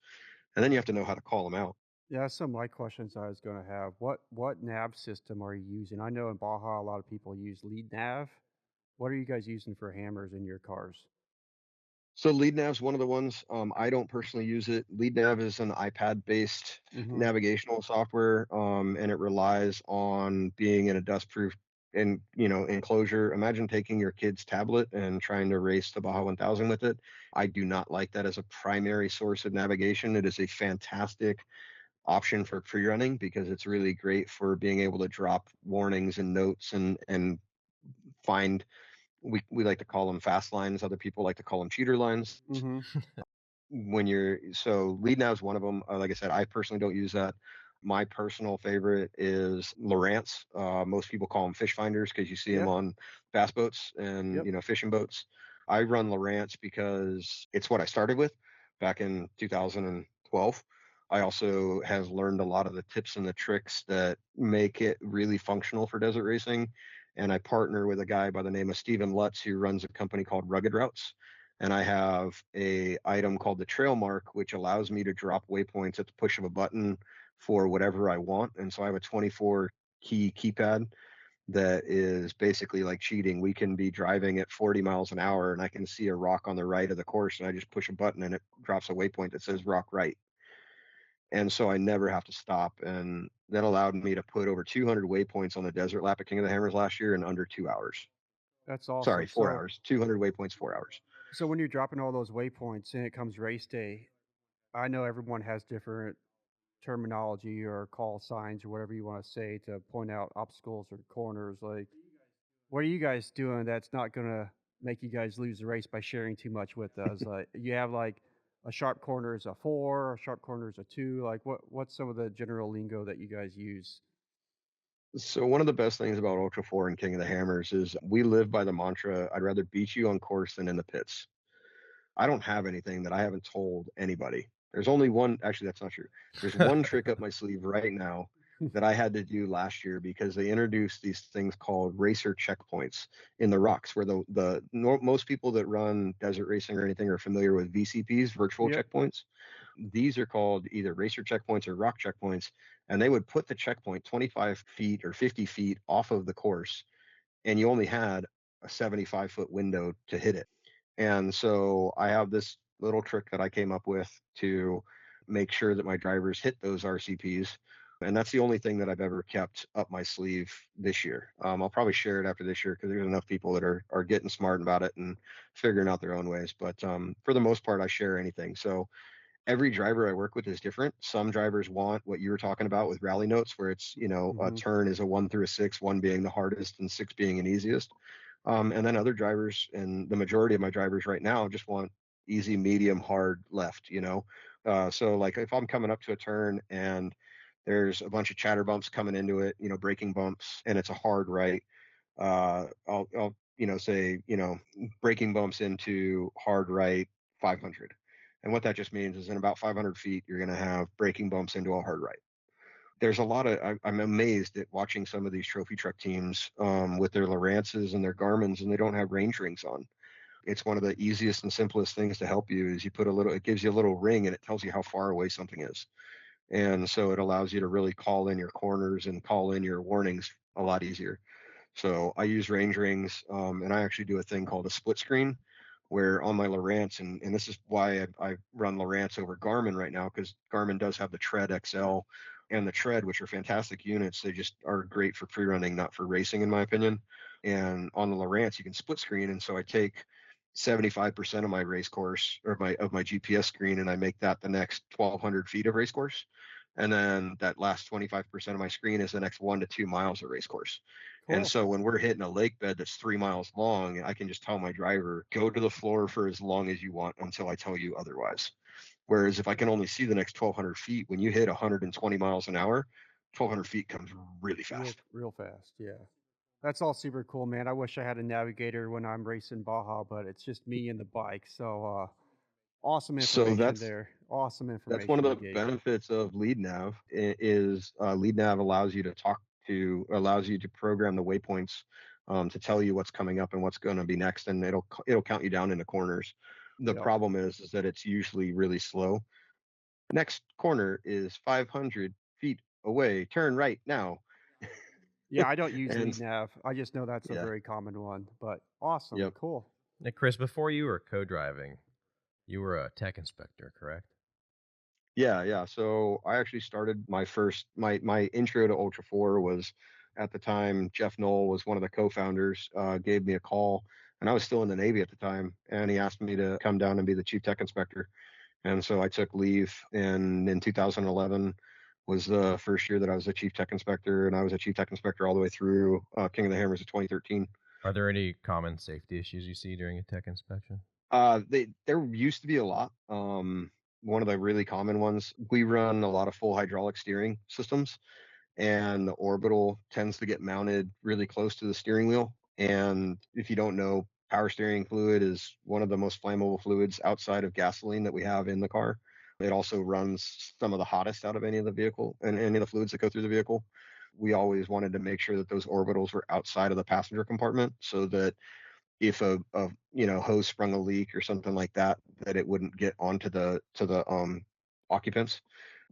And then you have to know how to call them out. Yeah, that's some of my questions I was going to have. What nav system are you using? I know in Baja a lot of people use lead nav. What are you guys using for hammers in your cars? So Lead Nav's one of the ones. I don't personally use it. Lead Nav is an iPad-based Mm-hmm. navigational software, and it relies on being in a dust-proof enclosure. Imagine taking your kid's tablet and trying to race the Baja 1000 with it. I do not like that as a primary source of navigation. It is a fantastic option for pre-running because it's really great for being able to drop warnings and notes and find, we like to call them fast lines. Other people like to call them cheater lines. Mm-hmm. When you're so Lead Now is one of them. Like I said, I personally don't use that. My personal favorite is Lowrance. Most people call them fish finders because you see them Yeah. on bass boats and Yep. fishing boats. I run Lowrance because it's what I started with back in 2012. I also have learned a lot of the tips and the tricks that make it really functional for desert racing. And I partner with a guy by the name of Stephen Lutz, who runs a company called Rugged Routes. And I have a item called the Trail Mark, which allows me to drop waypoints at the push of a button for whatever I want. And so I have a 24 key keypad that is basically like cheating. We can be driving at 40 miles an hour and I can see a rock on the right of the course and I just push a button and it drops a waypoint that says rock right. And so I never have to stop. And that allowed me to put over 200 waypoints on the desert lap at King of the Hammers last year in under 2 hours. That's Sorry, awesome. 4 hours. 200 waypoints, 4 hours. So when you're dropping all those waypoints and it comes race day, I know everyone has different terminology or call signs or whatever you want to say to point out obstacles or corners. Like, what are you guys doing that's not gonna make you guys lose the race by sharing too much with us? Like, you have like a sharp corner is a 4, a sharp corner is a 2. Like, what's some of the general lingo that you guys use? So one of the best things about Ultra 4 and King of the Hammers is we live by the mantra, I'd rather beat you on course than in the pits. I don't have anything that I haven't told anybody. There's only one, actually, that's not true. There's one trick up my sleeve right now that I had to do last year because they introduced these things called racer checkpoints in the rocks, where most people that run desert racing or anything are familiar with VCPs, virtual Yep. checkpoints. These are called either racer checkpoints or rock checkpoints, and they would put the checkpoint 25 feet or 50 feet off of the course, and you only had a 75-foot window to hit it. And so I have this little trick that I came up with to make sure that my drivers hit those RCPs. And that's the only thing that I've ever kept up my sleeve this year. I'll probably share it after this year because there's enough people that are getting smart about it and figuring out their own ways. But for the most part, I share anything. So every driver I work with is different. Some drivers want what you were talking about with rally notes, where it's, a Hmm. turn is a 1 through a 6, 1 being the hardest and 6 being an easiest. And then other drivers, and the majority of my drivers right now, just want easy, medium, hard, left. So like if I'm coming up to a turn and there's a bunch of chatter bumps coming into it, braking bumps, and it's a hard right, I'll say, braking bumps into hard right 500. And what that just means is in about 500 feet, you're going to have braking bumps into a hard right. There's a lot of, I'm amazed at watching some of these trophy truck teams with their Lorances and their Garmins, and they don't have range rings on. It's one of the easiest and simplest things to help you is you put it gives you a little ring and it tells you how far away something is. And so it allows you to really call in your corners and call in your warnings a lot easier. So I use range rings, and I actually do a thing called a split screen, where on my Lowrance, and this is why I run Lowrance over Garmin right now, because Garmin does have the Tread XL and the Tread, which are fantastic units. They just are great for pre-running, not for racing, in my opinion. And on the Lowrance, you can split screen, and so I take 75% of my race course or my GPS screen, and I make that the next 1,200 feet of race course. And then that last 25% of my screen is the next 1 to 2 miles of race course. And Cool. so when we're hitting a lake bed that's 3 miles long, I can just tell my driver, go to the floor for as long as you want until I tell you otherwise. Whereas if I can only see the next 1,200 feet, when you hit 120 miles an hour, 1,200 feet comes really Real, fast. real fast. Yeah. That's all super cool, man. I wish I had a navigator when I'm racing Baja, but it's just me and the bike. So, awesome So information that's there. Awesome that's one of information you the gave. benefits of lead nav is lead nav allows you to program the waypoints to tell you what's coming up and what's going to be next, and it'll count you down into corners. The Yep. problem is that it's usually really slow. Next corner is 500 feet away, turn right now. Yeah, I don't use And lead nav. I just know that's a yeah, very common one. But awesome, yep. cool. Hey, Chris, before you were co-driving, you were a tech inspector, correct? Yeah. So I actually started my intro to Ultra 4 was at the time Jeff Knoll was one of the co-founders, gave me a call, and I was still in the Navy at the time, and he asked me to come down and be the chief tech inspector. And so I took leave, and in 2011 was the first year that I was a chief tech inspector, and I was a chief tech inspector all the way through King of the Hammers of 2013. Are there any common safety issues you see during a tech inspection? There used to be a lot. One of the really common ones, we run a lot of full hydraulic steering systems, and the orbital tends to get mounted really close to the steering wheel. And if you don't know, power steering fluid is one of the most flammable fluids outside of gasoline that we have in the car. It also runs some of the hottest out of any of the vehicle and any of the fluids that go through the vehicle. We always wanted to make sure that those orbitals were outside of the passenger compartment so that if a hose sprung a leak or something like that, that it wouldn't get onto the occupants.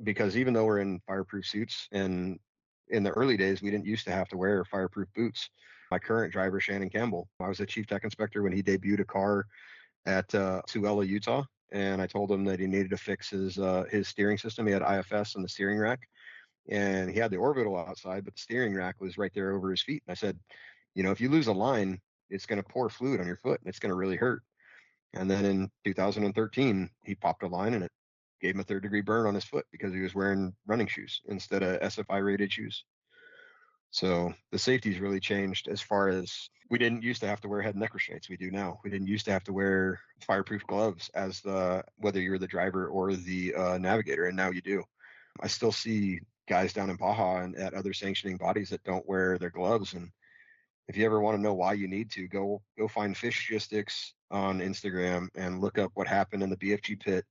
Because even though we're in fireproof suits, and in the early days we didn't used to have to wear fireproof boots. My current driver, Shannon Campbell, I was a chief tech inspector when he debuted a car at Tooele, Utah, and I told him that he needed to fix his steering system. He had IFS in the steering rack, and he had the orbital outside, but the steering rack was right there over his feet. And I said, if you lose a line, it's going to pour fluid on your foot, and it's going to really hurt. And then in 2013, he popped a line, and it gave him a third-degree burn on his foot because he was wearing running shoes instead of SFI-rated shoes. So the safety's really changed as far as we didn't used to have to wear head and neck restraints. We do now. We didn't used to have to wear fireproof gloves as whether you're the driver or the navigator, and now you do. I still see guys down in Baja and at other sanctioning bodies that don't wear their gloves. And if you ever want to know why you need to, go find Fish Logistics on Instagram and look up what happened in the BFG pit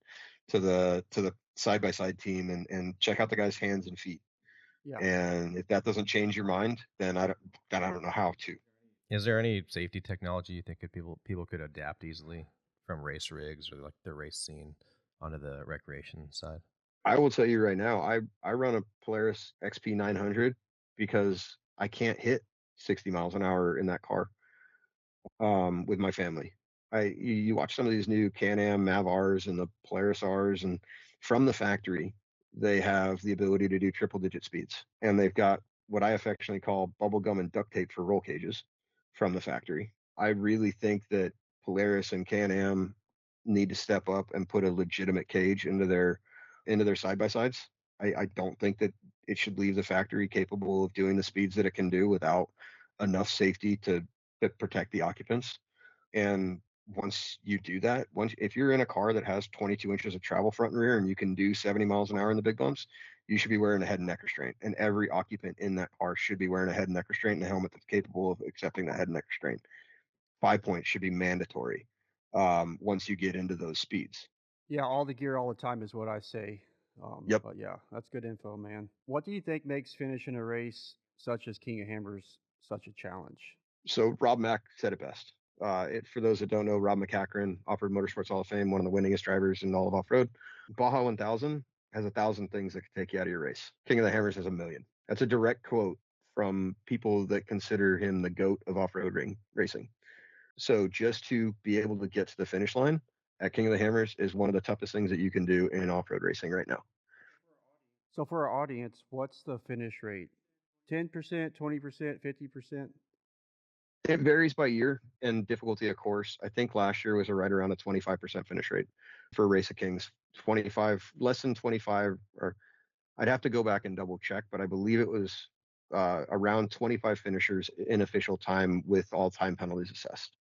to the side by side team and check out the guy's hands and feet. Yeah. And if that doesn't change your mind, then I don't know how to. Is there any safety technology you think people could adapt easily from race rigs or like the race scene onto the recreation side? I will tell you right now, I run a Polaris XP 900 because I can't hit 60 miles an hour in that car with my family. You watch some of these new Can-Am Mav Rs and the Polaris Rs, and from the factory, they have the ability to do triple digit speeds. And they've got what I affectionately call bubble gum and duct tape for roll cages from the factory. I really think that Polaris and Can-Am need to step up and put a legitimate cage into their side by sides. I don't think that it should leave the factory capable of doing the speeds that it can do without enough safety to protect the occupants. And once you do that, if you're in a car that has 22 inches of travel front and rear and you can do 70 miles an hour in the big bumps, you should be wearing a head and neck restraint. And every occupant in that car should be wearing a head and neck restraint and a helmet that's capable of accepting that head and neck restraint. 5 points should be mandatory once you get into those speeds. Yeah, all the gear all the time is what I say. Yep. But yeah, that's good info, man. What do you think makes finishing a race such as King of Hammers such a challenge? So Rob Mack said it best. For those that don't know, Rob McCachran, Off-Road Motorsports Hall of Fame, one of the winningest drivers in all of off-road. Baja 1000 has 1,000 things that could take you out of your race. King of the Hammers has 1,000,000. That's a direct quote from people that consider him the GOAT of off-road racing. So just to be able to get to the finish line at King of the Hammers is one of the toughest things that you can do in off-road racing right now. So for our audience, what's the finish rate? 10%, 20%, 50%? It varies by year and difficulty, of course. I think last year was right around a 25% finish rate for Race of Kings. 25, less than 25, or I'd have to go back and double check, but I believe it was around 25 finishers in official time with all time penalties assessed.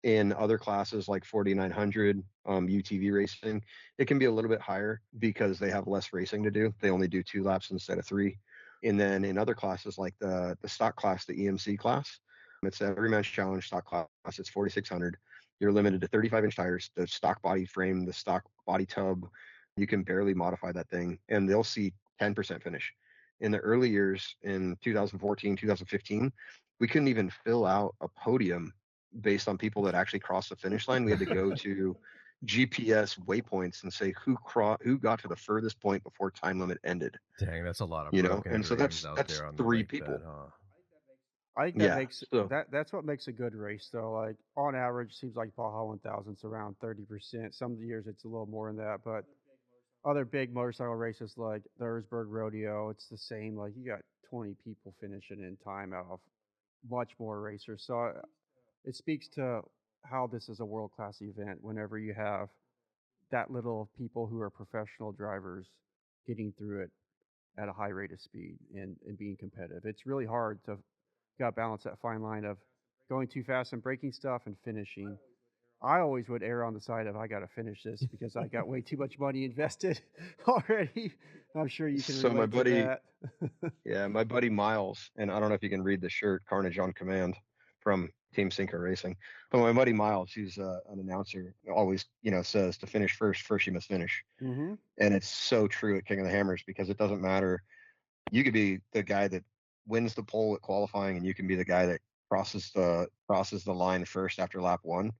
In other classes like 4900 UTV racing, it can be a little bit higher because they have less racing to do. They only do 2 laps instead of 3. And then in other classes like the stock class, the EMC class, it's a everyman's challenge stock class. It's 4600. You're limited to 35-inch tires, the stock body frame, the stock body tub. You can barely modify that thing, and they'll see 10% finish. In the early years, in 2014, 2015, we couldn't even fill out a podium based on people that actually crossed the finish line. We had to go to GPS waypoints and say who got to the furthest point before time limit ended. Dang, that's a lot of And so that's out there on the 3 bike people. bed, huh? I think Yeah, so that's what makes a good race though. Like on average, seems like Baja 1000's around 30%. Some years it's a little more than that, but other big motorcycle races like the Erzberg Rodeo, it's the same. Like you got 20 people finishing in time out of much more racers. So it speaks to how this is a world class event. Whenever you have that little of people who are professional drivers getting through it at a high rate of speed and being competitive, it's really hard to got to balance that fine line of going too fast and breaking stuff and finishing. I always would err on the side of I got to finish this because I got way too much money invested already. I'm sure you can so my relate to buddy, that. yeah, my buddy Miles, and I don't know if you can read the shirt, Carnage on Command, from Team Synchro Racing. But my buddy Miles, who's an announcer, always says to finish first, first you must finish, Mm-hmm. and it's so true at King of the Hammers because it doesn't matter. You could be the guy that wins the pole at qualifying, and you can be the guy that crosses the line first after lap one.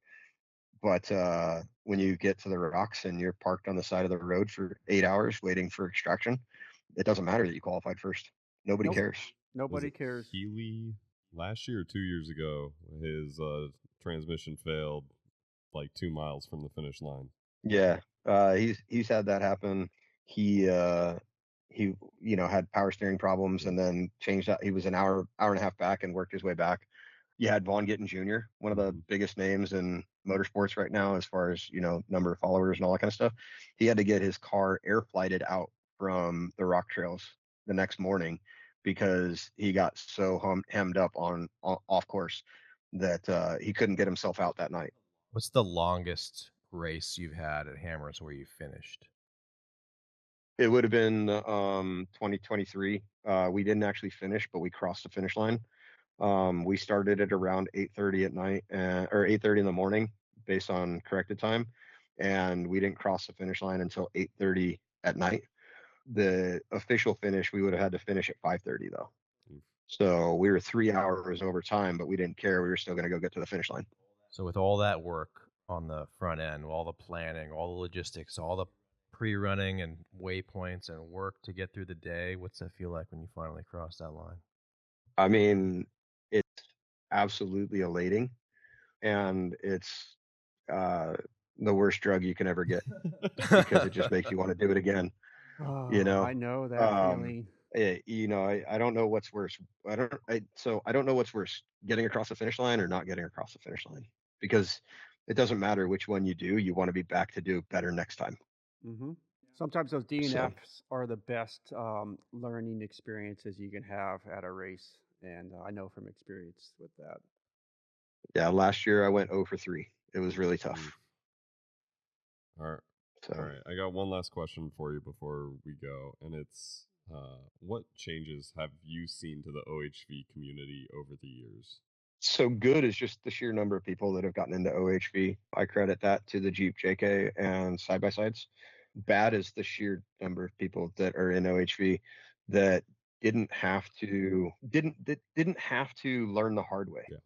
But when you get to the rocks and you're parked on the side of the road for 8 hours waiting for extraction, it doesn't matter that you qualified first. Nobody Nope. cares. Was Nobody it cares. Healy last year or 2 years ago? His transmission failed like 2 miles from the finish line. Yeah, he's had that happen. He had power steering problems and then changed that. He was an hour and a half back and worked his way back. You had Vaughn Gittin Jr., one of the biggest names in motorsports right now as far as number of followers and all that kind of stuff. He had to get his car air flighted out from the rock trails the next morning because he got so hemmed up on off course that he couldn't get himself out that night. What's the longest race you've had at Hammers where you finished? It would have been 2023. We didn't actually finish, but we crossed the finish line. We started at around 8:30 at night, or 8:30 in the morning, based on corrected time, and we didn't cross the finish line until 8:30 at night. The official finish, we would have had to finish at 5:30 though. So we were 3 hours over time, but we didn't care. We were still going to go get to the finish line. So with all that work on the front end, all the planning, all the logistics, all the pre-running and waypoints and work to get through the day, what's that feel like when you finally cross that line? I mean, it's absolutely elating, and it's the worst drug you can ever get because it just makes you want to do it again. You Oh, know, I know that um, feeling. I don't know what's worse. I don't know what's worse, getting across the finish line or not getting across the finish line, because it doesn't matter which one you do. You want to be back to do better next time. Mm-hmm. Sometimes those So DNFs are the best learning experiences you can have at a race, and I know from experience with that. yeah, last year I went 0 for 3. It was really Oof. tough. All right. So All right. I got one last question for you before we go, and it's what changes have you seen to the OHV community over the years? so good is just the sheer number of people that have gotten into OHV. I credit that to the Jeep JK and side by sides. Bad is the sheer number of people that are in OHV that didn't have to learn the hard way. Yeah.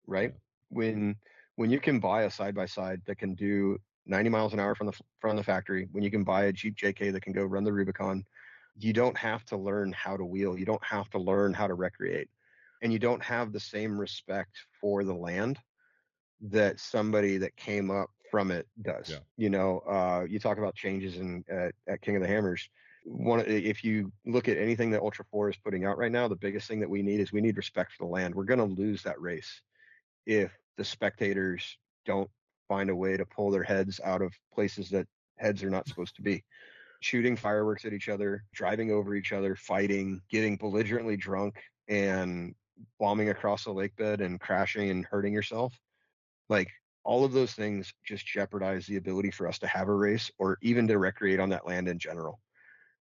Right? Yeah. When you can buy a side by side that can do 90 miles an hour from the factory, when you can buy a Jeep JK that can go run the Rubicon, you don't have to learn how to wheel. You don't have to learn how to recreate, and you don't have the same respect for the land that somebody that came up from it does. Yeah. You talk about changes at King of the Hammers. If you look at anything that Ultra 4 is putting out right now, the biggest thing that we need respect for the land. We're going to lose that race if the spectators don't find a way to pull their heads out of places that heads are not supposed to be. Shooting fireworks at each other, driving over each other, fighting, getting belligerently drunk, and bombing across the lake bed and crashing and hurting yourself. Like, all of those things just jeopardize the ability for us to have a race or even to recreate on that land in general.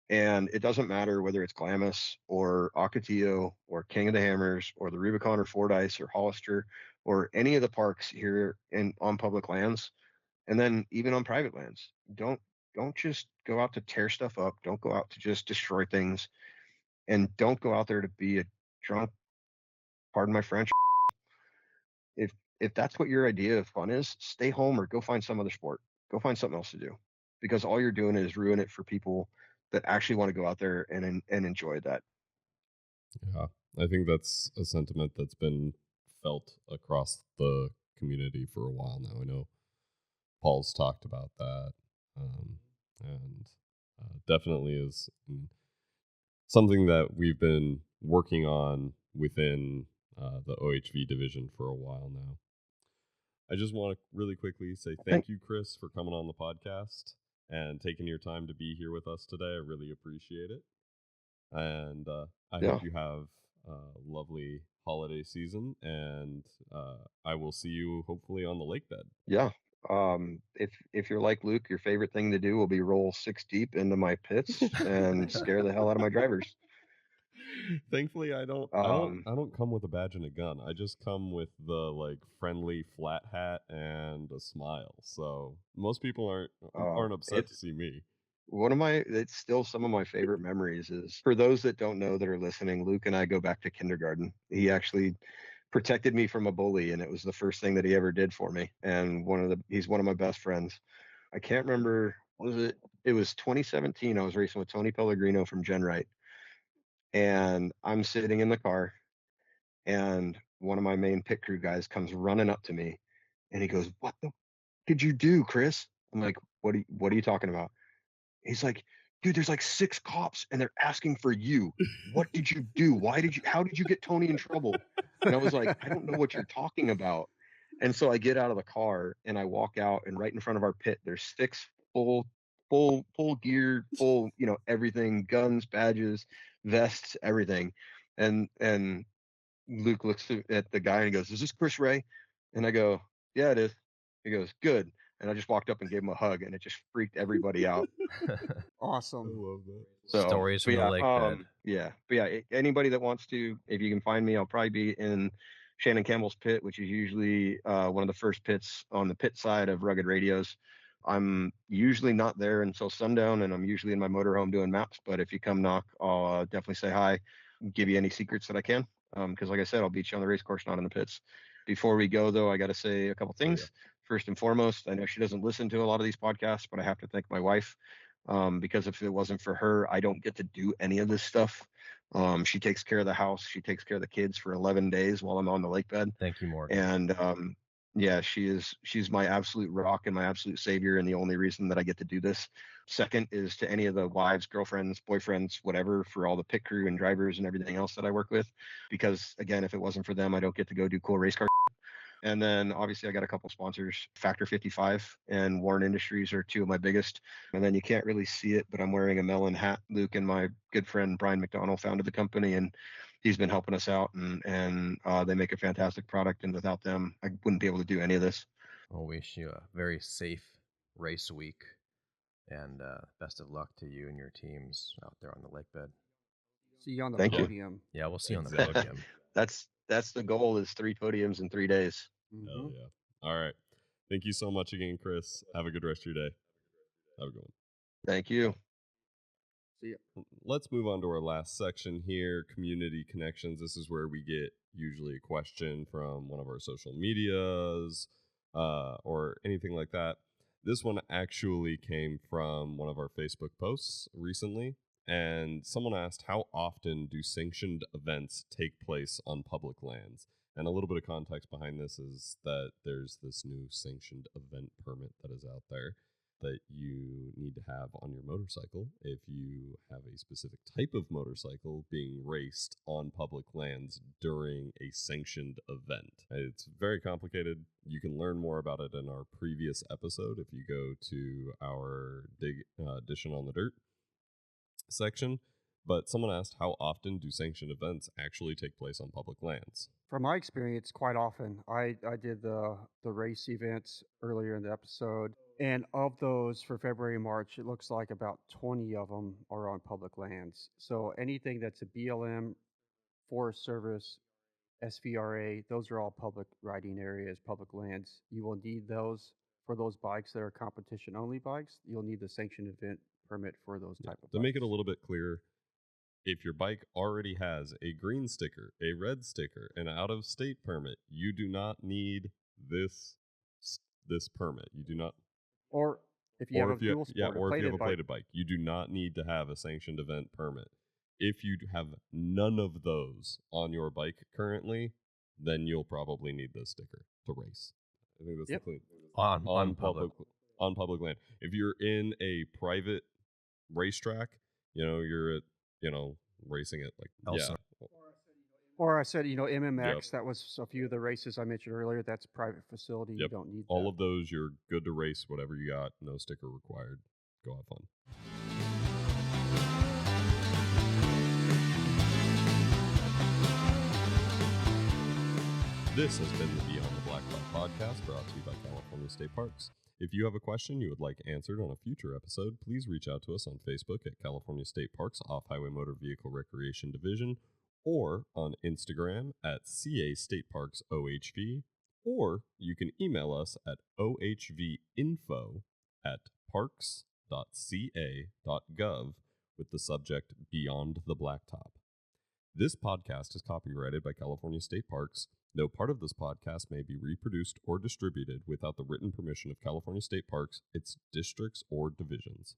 And it doesn't matter whether it's Glamis or Ocotillo or King of the Hammers or the Rubicon or Fordyce or Hollister or any of the parks here on public lands, and then even on private lands. Don't just go out to tear stuff up. Don't go out to just destroy things, and don't go out there to be a drunk, pardon my French. If that's what your idea of fun is, stay home or go find some other sport. Go find something else to do, because all you're doing is ruin it for people that actually want to go out there and enjoy that. Yeah. I think that's a sentiment that's been felt across the community for a while now. I know Paul's talked about that, and definitely is something that we've been working on within the OHV division for a while now. I just want to really quickly say thank you, Chris, for coming on the podcast and taking your time to be here with us today. I really appreciate it. And I hope you have a lovely holiday season, and I will see you hopefully on the lake bed. Yeah. If you're like Luke, your favorite thing to do will be roll 6 deep into my pits and scare the hell out of my drivers. Thankfully, I don't come with a badge and a gun. I just come with the like friendly flat hat and a smile. So most people aren't upset to see me. It's still some of my favorite memories is for those that don't know that are listening, Luke and I go back to kindergarten. He actually protected me from a bully, and it was the first thing that he ever did for me. And he's one of my best friends. I can't remember, what was it? It was 2017. I was racing with Tony Pellegrino from Gen Right, and I'm sitting in the car, and one of my main pit crew guys comes running up to me, and he goes, "What the did you do, Chris?" I'm like, What are you talking about?" He's like, "Dude, there's like 6 cops and they're asking for you. What did you do? How did you get Tony in trouble?" And I was like, "I don't know what you're talking about." And so I get out of the car and I walk out, and right in front of our pit, there's 6 full gear, full, everything, guns, badges, vests, everything. And Luke looks at the guy and he goes, "Is this Chris Rea?" And I go, "Yeah, it is." He goes, "Good." And I just walked up and gave him a hug, and it just freaked everybody out. I Awesome. love that. So, Stories from the lake bed. anybody that wants to, if you can find me, I'll probably be in Shannon Campbell's pit, which is usually one of the first pits on the pit side of Rugged Radios. I'm usually not there until sundown, and I'm usually in my motorhome doing maps. But if you come knock, I'll definitely say hi, give you any secrets that I can. Because like I said, I'll beat you on the race course, not in the pits. Before we go, though, I got to say a couple things. Yeah. First and foremost, I know she doesn't listen to a lot of these podcasts, but I have to thank my wife, because if it wasn't for her, I don't get to do any of this stuff. She takes care of the house. She takes care of the kids for 11 days while I'm on the lake bed. Thank you, Morgan. And yeah, she's my absolute rock and my absolute savior, and the only reason that I get to do this. Second is to any of the wives, girlfriends, boyfriends, whatever, for all the pit crew and drivers and everything else that I work with, because again, if it wasn't for them, I don't get to go do cool race car. And then obviously I got a couple sponsors. Factor 55 and Warren Industries are 2 of my biggest. And then you can't really see it, but I'm wearing a melon hat. Luke and my good friend Brian McDonald founded the company, and he's been helping us out, and they make a fantastic product. And without them, I wouldn't be able to do any of this. I'll wish you a very safe race week, and best of luck to you and your teams out there on the lake bed. See you on the Thank you. podium. Yeah, we'll see you on the Exactly. podium. That's the goal, is 3 podiums in 3 days. Hell yeah. All right. Thank you so much again, Chris. Have a good rest of your day. Have a good one. Thank you. See ya. Let's move on to our last section here, community connections. This is where we get usually a question from one of our social medias or anything like that. This one actually came from one of our Facebook posts recently, and someone asked, how often do sanctioned events take place on public lands? And a little bit of context behind this is that there's this new sanctioned event permit that is out there that you need to have on your motorcycle if you have a specific type of motorcycle being raced on public lands during a sanctioned event. It's very complicated. You can learn more about it in our previous episode if you go to our Edition on the Dirt section. But someone asked, how often do sanctioned events actually take place on public lands? From my experience, quite often. I did the race events earlier in the episode, and of those for February and March, it looks like about 20 of them are on public lands. So anything that's a BLM, Forest Service, SVRA, those are all public riding areas, public lands. You will need those for those bikes that are competition only bikes. You'll need the sanctioned event permit for those type of bikes. To make it a little bit clearer, if your bike already has a green sticker, a red sticker, an out-of-state permit, you do not need this permit. You do not. Or if you have a dual sport, or if you have a bike. plated bike, you do not need to have a sanctioned event permit. If you have none of those on your bike currently, then you'll probably need this sticker to race. I think that's the clean On public land. If you're in a private racetrack, you're at racing it like Elsa. Or I said, MMX, that was a few of the races I mentioned earlier. That's a private facility. You don't need all that. of those. You're good to race whatever you got. No sticker required. Go have fun. This has been the Beyond the Blacktop podcast, brought to you by California State Parks. If you have a question you would like answered on a future episode, please reach out to us on Facebook at California State Parks Off-Highway Motor Vehicle Recreation Division, or on Instagram at CA State Parks OHV, or you can email us at ohvinfo@parks.ca.gov with the subject Beyond the Blacktop. This podcast is copyrighted by California State Parks. No part of this podcast may be reproduced or distributed without the written permission of California State Parks, its districts, or divisions.